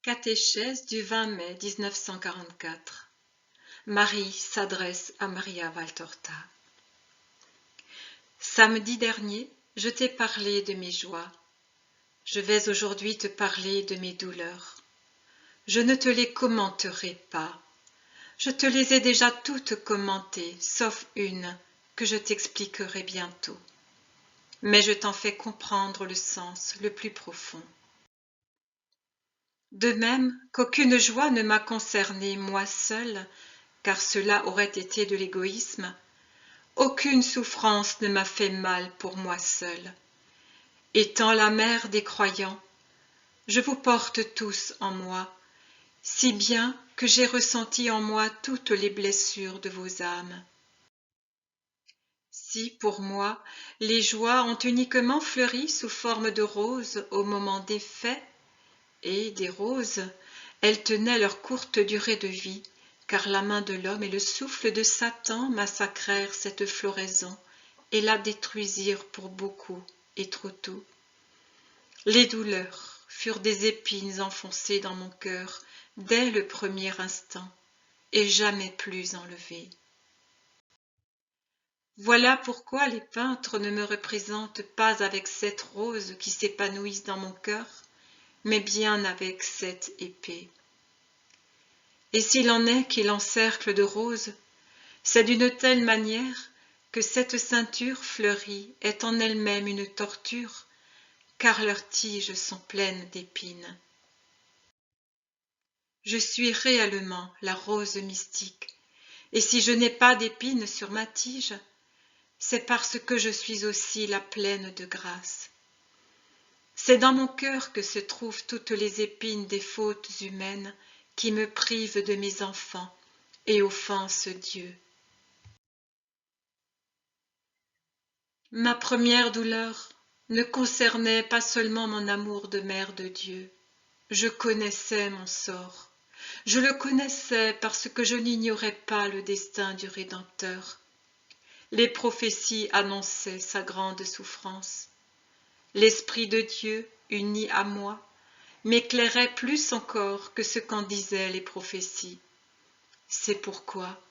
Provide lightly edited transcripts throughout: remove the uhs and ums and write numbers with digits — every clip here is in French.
Catéchèse du 20 mai 1944. Marie s'adresse à Maria Valtorta. Samedi dernier, je t'ai parlé de mes joies. Je vais aujourd'hui te parler de mes douleurs. Je ne te les commenterai pas. Je te les ai déjà toutes commentées, sauf une que je t'expliquerai bientôt. Mais je t'en fais comprendre le sens le plus profond. De même qu'aucune joie ne m'a concernée moi seule, car cela aurait été de l'égoïsme, aucune souffrance ne m'a fait mal pour moi seule. Étant la mère des croyants, je vous porte tous en moi, si bien que j'ai ressenti en moi toutes les blessures de vos âmes. Si, pour moi, les joies ont uniquement fleuri sous forme de roses au moment des faits, et des roses, elles tenaient leur courte durée de vie, car la main de l'homme et le souffle de Satan massacrèrent cette floraison et la détruisirent pour beaucoup et trop tôt. Les douleurs furent des épines enfoncées dans mon cœur dès le premier instant et jamais plus enlevées. Voilà pourquoi les peintres ne me représentent pas avec cette rose qui s'épanouissent dans mon cœur, mais bien avec cette épée. Et s'il en est qui l'encerclent de roses, c'est d'une telle manière que cette ceinture fleurie est en elle-même une torture, car leurs tiges sont pleines d'épines. Je suis réellement la rose mystique, et si je n'ai pas d'épines sur ma tige, c'est parce que je suis aussi la pleine de grâce. C'est dans mon cœur que se trouvent toutes les épines des fautes humaines qui me privent de mes enfants et offensent Dieu. Ma première douleur ne concernait pas seulement mon amour de mère de Dieu. Je connaissais mon sort. Je le connaissais parce que je n'ignorais pas le destin du Rédempteur. Les prophéties annonçaient sa grande souffrance. L'Esprit de Dieu, uni à moi, m'éclairait plus encore que ce qu'en disaient les prophéties. C'est pourquoi,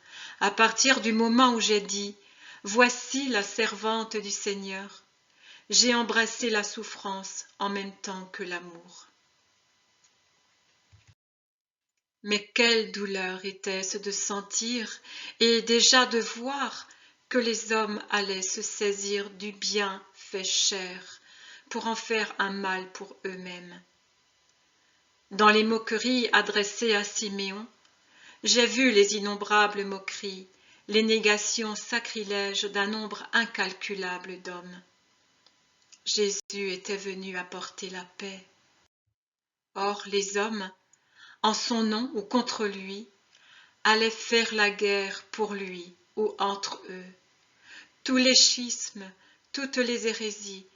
à partir du moment où j'ai dit « Voici la servante du Seigneur », j'ai embrassé la souffrance en même temps que l'amour. Mais quelle douleur était-ce de sentir et déjà de voir que les hommes allaient se saisir du bien fait chair pour en faire un mal pour eux-mêmes. Dans les moqueries adressées à Siméon, j'ai vu les innombrables moqueries, les négations sacrilèges d'un nombre incalculable d'hommes. Jésus était venu apporter la paix. Or les hommes, en son nom ou contre lui, allaient faire la guerre pour lui ou entre eux. Tous les schismes, toutes les hérésies,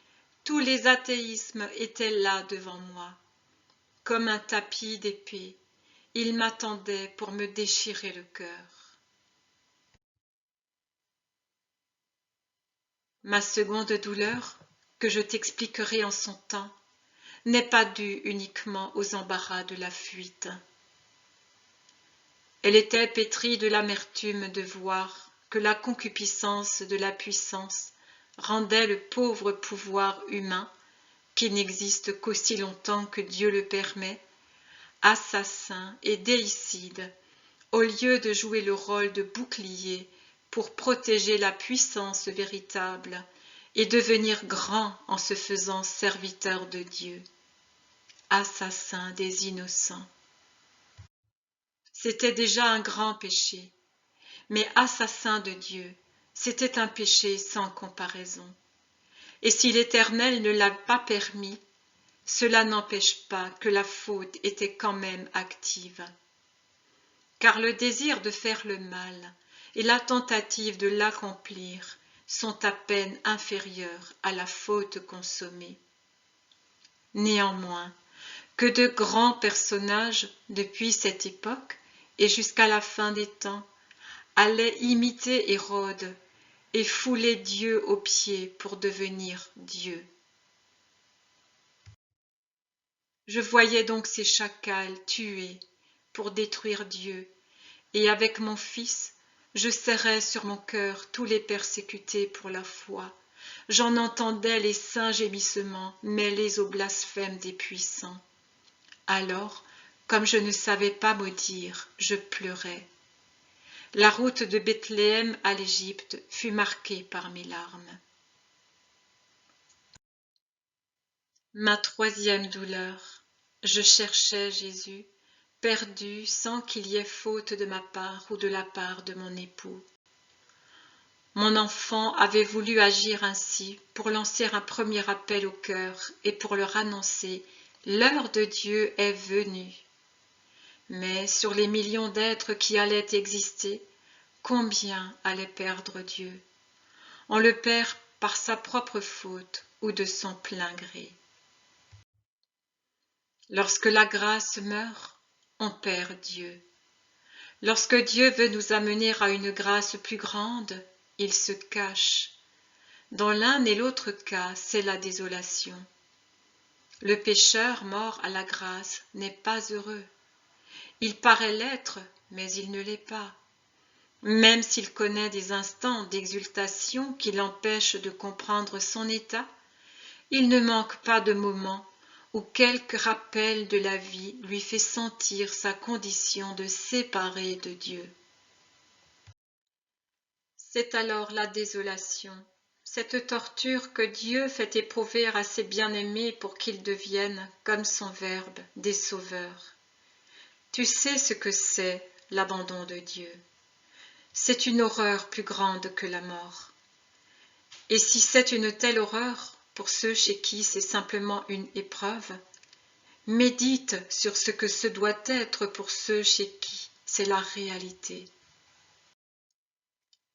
tous les athéismes étaient là devant moi. Comme un tapis d'épée, ils m'attendaient pour me déchirer le cœur. Ma seconde douleur, que je t'expliquerai en son temps, n'est pas due uniquement aux embarras de la fuite. Elle était pétrie de l'amertume de voir que la concupiscence de la puissance rendait le pauvre pouvoir humain, qui n'existe qu'aussi longtemps que Dieu le permet, assassin et déicide, au lieu de jouer le rôle de bouclier pour protéger la puissance véritable et devenir grand en se faisant serviteur de Dieu, assassin des innocents. C'était déjà un grand péché, mais assassin de Dieu, c'était un péché sans comparaison. Et si l'Éternel ne l'a pas permis, cela n'empêche pas que la faute était quand même active. Car le désir de faire le mal et la tentative de l'accomplir sont à peine inférieurs à la faute consommée. Néanmoins, que de grands personnages, depuis cette époque et jusqu'à la fin des temps, allaient imiter Hérode et fouler Dieu aux pieds pour devenir Dieu. Je voyais donc ces chacals tués pour détruire Dieu, et avec mon Fils, je serrais sur mon cœur tous les persécutés pour la foi. J'en entendais les saints gémissements mêlés au blasphème des puissants. Alors, comme je ne savais pas maudire, je pleurais. La route de Bethléem à l'Égypte fut marquée par mes larmes. Ma troisième douleur. Je cherchais Jésus, perdu sans qu'il y ait faute de ma part ou de la part de mon époux. Mon enfant avait voulu agir ainsi pour lancer un premier appel au cœur et pour leur annoncer « L'heure de Dieu est venue ». Mais sur les millions d'êtres qui allaient exister, combien allaient perdre Dieu? On le perd par sa propre faute ou de son plein gré. Lorsque la grâce meurt, on perd Dieu. Lorsque Dieu veut nous amener à une grâce plus grande, il se cache. Dans l'un et l'autre cas, c'est la désolation. Le pécheur mort à la grâce n'est pas heureux. Il paraît l'être, mais il ne l'est pas. Même s'il connaît des instants d'exultation qui l'empêchent de comprendre son état, il ne manque pas de moments où quelque rappel de la vie lui fait sentir sa condition de séparé de Dieu. C'est alors la désolation, cette torture que Dieu fait éprouver à ses bien-aimés pour qu'ils deviennent, comme son Verbe, des sauveurs. Tu sais ce que c'est, l'abandon de Dieu. C'est une horreur plus grande que la mort. Et si c'est une telle horreur, pour ceux chez qui c'est simplement une épreuve, médite sur ce que ce doit être pour ceux chez qui c'est la réalité.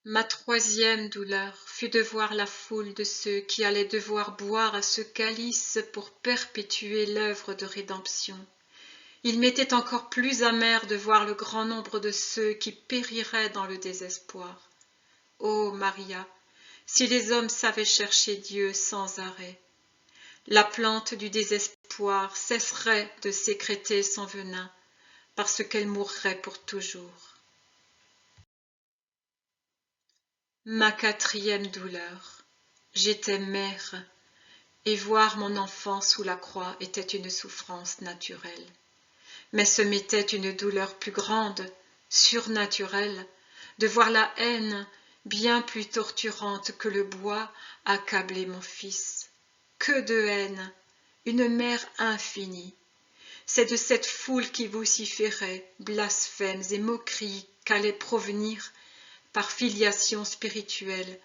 Ma troisième douleur fut de voir la foule de ceux qui allaient devoir boire à ce calice pour perpétuer l'œuvre de rédemption. Il m'était encore plus amer de voir le grand nombre de ceux qui périraient dans le désespoir. Ô Maria, si les hommes savaient chercher Dieu sans arrêt, la plante du désespoir cesserait de sécréter son venin, parce qu'elle mourrait pour toujours. Ma quatrième douleur. J'étais mère, et voir mon enfant sous la croix était une souffrance naturelle. Mais ce m'était une douleur plus grande, surnaturelle, de voir la haine, bien plus torturante que le bois, accabler mon fils. Que de haine! Une mer infinie. C'est de cette foule qui vociférait, blasphèmes et moqueries qu'allaient provenir, par filiation spirituelle,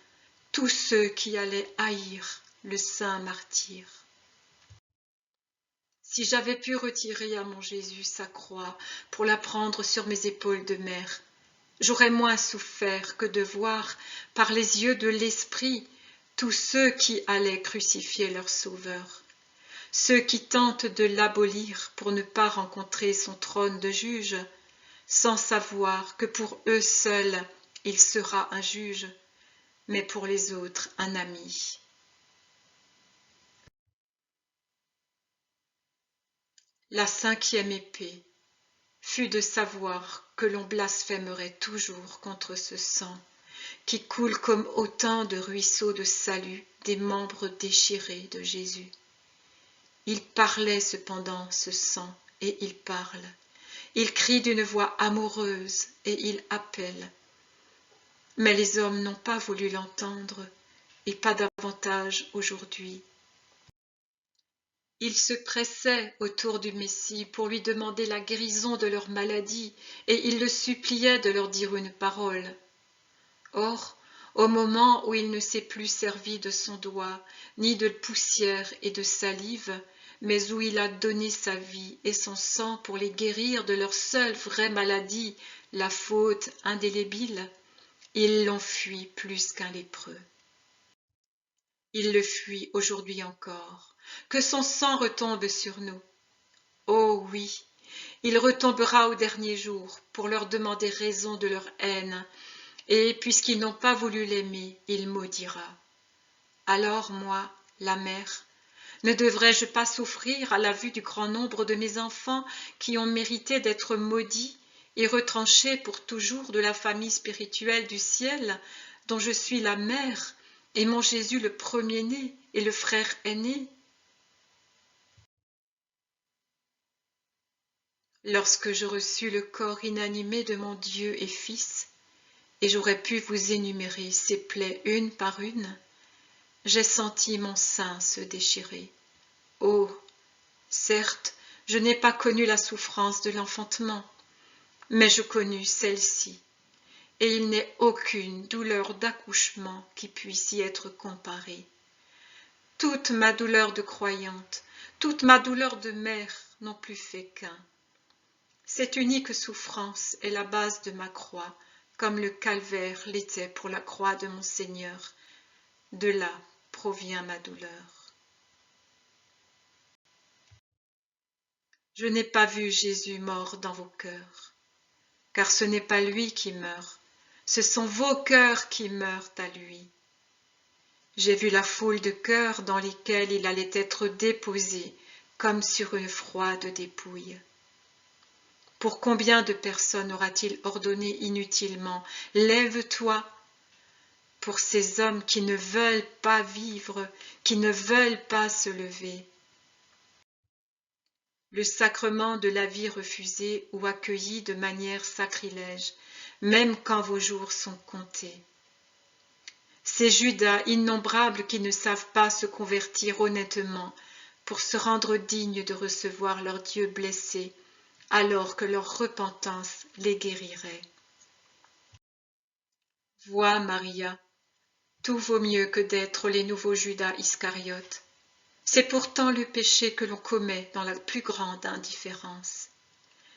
tous ceux qui allaient haïr le saint martyr. Si j'avais pu retirer à mon Jésus sa croix pour la prendre sur mes épaules de mère, j'aurais moins souffert que de voir, par les yeux de l'esprit, tous ceux qui allaient crucifier leur Sauveur, ceux qui tentent de l'abolir pour ne pas rencontrer son trône de juge, sans savoir que pour eux seuls il sera un juge, mais pour les autres un ami. La cinquième épée fut de savoir que l'on blasphémerait toujours contre ce sang qui coule comme autant de ruisseaux de salut des membres déchirés de Jésus. Il parlait cependant ce sang, et il parle. Il crie d'une voix amoureuse, et il appelle. Mais les hommes n'ont pas voulu l'entendre, et pas davantage aujourd'hui. Ils se pressaient autour du Messie pour lui demander la guérison de leur maladie, et ils le suppliaient de leur dire une parole. Or, au moment où il ne s'est plus servi de son doigt, ni de poussière et de salive, mais où il a donné sa vie et son sang pour les guérir de leur seule vraie maladie, la faute indélébile, ils l'ont fui plus qu'un lépreux. Il le fuit aujourd'hui encore. Que son sang retombe sur nous. Oh oui, il retombera au dernier jour pour leur demander raison de leur haine, et puisqu'ils n'ont pas voulu l'aimer, il maudira. Alors moi, la mère, Ne devrais-je pas souffrir à la vue du grand nombre de mes enfants qui ont mérité d'être maudits et retranchés pour toujours de la famille spirituelle du ciel, dont je suis la mère, et mon Jésus le premier-né et le frère aîné? Lorsque je reçus le corps inanimé de mon Dieu et Fils, et j'aurais pu vous énumérer ces plaies une par une, j'ai senti mon sein se déchirer. Oh, certes, je n'ai pas connu la souffrance de l'enfantement, mais je connus celle-ci, et il n'est aucune douleur d'accouchement qui puisse y être comparée. Toute ma douleur de croyante, toute ma douleur de mère n'ont plus fait qu'un. Cette unique souffrance est la base de ma croix, comme le calvaire l'était pour la croix de mon Seigneur. De là provient ma douleur. Je n'ai pas vu Jésus mort dans vos cœurs, car ce n'est pas lui qui meurt, ce sont vos cœurs qui meurent à lui. J'ai vu la foule de cœurs dans lesquels il allait être déposé, comme sur une froide dépouille. Pour combien de personnes aura-t-il ordonné inutilement « Lève-toi » pour ces hommes qui ne veulent pas vivre, qui ne veulent pas se lever. Le sacrement de la vie refusé ou accueilli de manière sacrilège, même quand vos jours sont comptés. Ces Judas innombrables qui ne savent pas se convertir honnêtement pour se rendre dignes de recevoir leur Dieu blessé, alors que leur repentance les guérirait. Vois, Maria, tout vaut mieux que d'être les nouveaux Judas Iscariotes. C'est pourtant le péché que l'on commet dans la plus grande indifférence.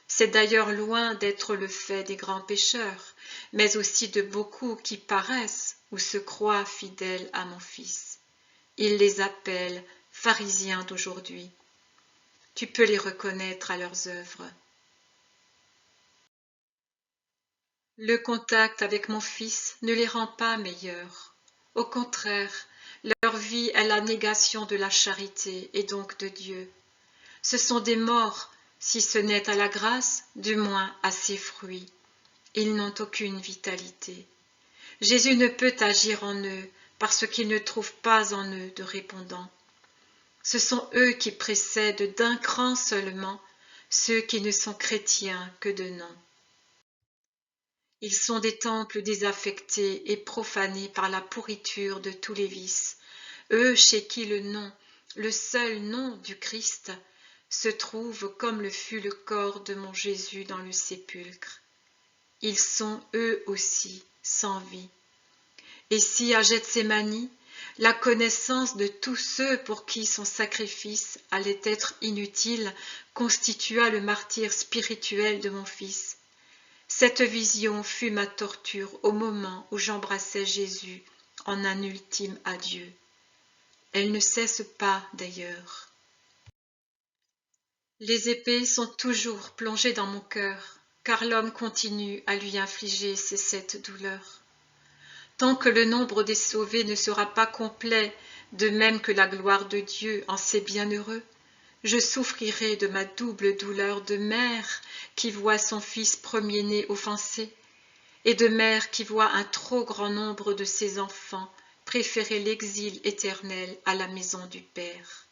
C'est d'ailleurs loin d'être le fait des grands pécheurs, mais aussi de beaucoup qui paraissent ou se croient fidèles à mon Fils. Il les appelle pharisiens d'aujourd'hui. Tu peux les reconnaître à leurs œuvres. Le contact avec mon Fils ne les rend pas meilleurs. Au contraire, leur vie est la négation de la charité et donc de Dieu. Ce sont des morts, si ce n'est à la grâce, du moins à ses fruits. Ils n'ont aucune vitalité. Jésus ne peut agir en eux parce qu'il ne trouve pas en eux de répondants. Ce sont eux qui précèdent d'un cran seulement ceux qui ne sont chrétiens que de nom. Ils sont des temples désaffectés et profanés par la pourriture de tous les vices, eux chez qui le nom, le seul nom du Christ, se trouve comme le fut le corps de mon Jésus dans le sépulcre. Ils sont eux aussi sans vie. Et si à Gethsémani, la connaissance de tous ceux pour qui son sacrifice allait être inutile constitua le martyre spirituel de mon Fils, cette vision fut ma torture au moment où j'embrassais Jésus en un ultime adieu. Elle ne cesse pas d'ailleurs. Les épées sont toujours plongées dans mon cœur, car l'homme continue à lui infliger ces 7 douleurs. Tant que le nombre des sauvés ne sera pas complet, de même que la gloire de Dieu en ses bienheureux, je souffrirai de ma double douleur de mère qui voit son fils premier-né offensé, et de mère qui voit un trop grand nombre de ses enfants préférer l'exil éternel à la maison du Père.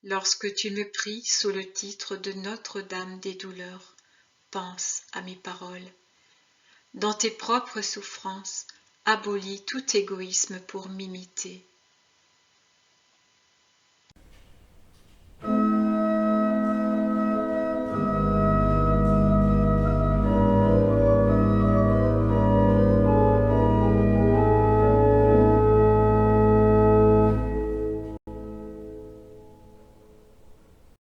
Lorsque tu me pries sous le titre de Notre-Dame des douleurs, pense à mes paroles. Dans tes propres souffrances, abolis tout égoïsme pour m'imiter.